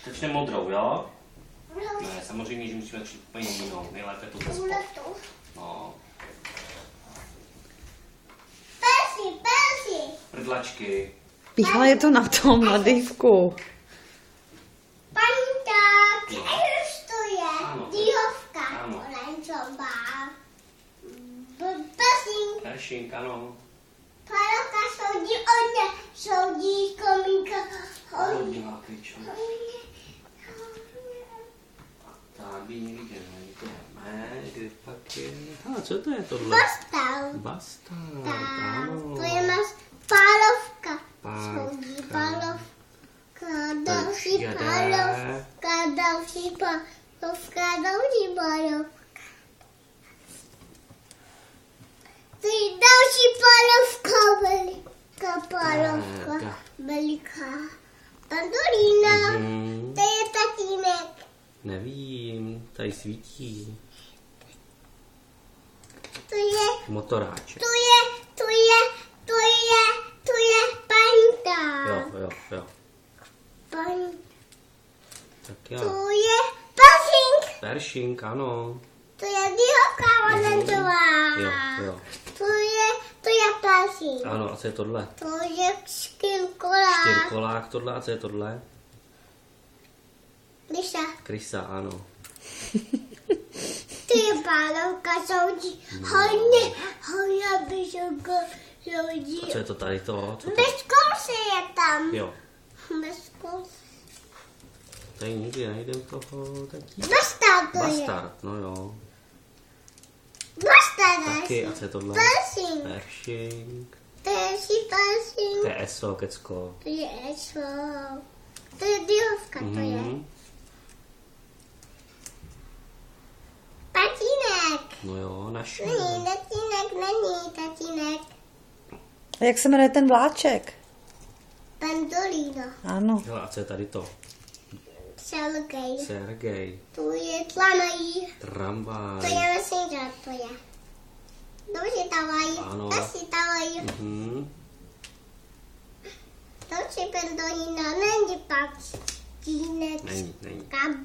Začne modrou, jo? Ne, samozřejmě, že musíme začít úplně jinou. Nejlépe tu bez no. Pelsi. Prdlačky. Píchala je to na tom, na dývku. Paníčák. To je Ano. dílovka. Ano. Oranžová. Persing. Peršink, ano. Palka soudí komínka. Hodila kličku. Tady někde najdeme, kde pak je... co to je tohle? Bastal. Bastard, Tak, ano. to je náš pálovka. Pálovka. Soudí pálovka. Další jede. pálovka. Další pálovka. Další pálovka. To je další pálovka. Veliká pálovka. Veliká. Pandolína. To je tatínek. Nevím, tady svítí. To je Motoráček. to je paňka. Jo. Paň. Tak jo. To je persing. Peršink, ano. To je dílovka oranžová. Jo. To je persing. Ano, a co je tohle? To je škinkolák. Čtyřkolák tohle, a co je tohle? Liša. Krysa, ano. To je pálovka soudí. Hodně vysoká soudí. A co je to tady to? Co to? Bez kousy je tam. Jo. Bez kousy. Tady nikdy najdem toho tatí. Bastard to je. Bastard, no jo. Bastard. Taky, a co je tohle? Persing. Peršink. To je si persing. To je eso, kecko. To je eso. To je dílovka, to je. Tatínek. No jo, naše. Není tatínek. A jak se jmenuje ten vláček? Pandolino. Ano. Hele, a co je tady to? Sergej. Sergej. To je tlamaj. Tramvaj. To je messenger, to je. Dobře, tavaj. Ano. Asi tavaj. Dobře, Pandolino, není pak. Tínek. Není. Kab.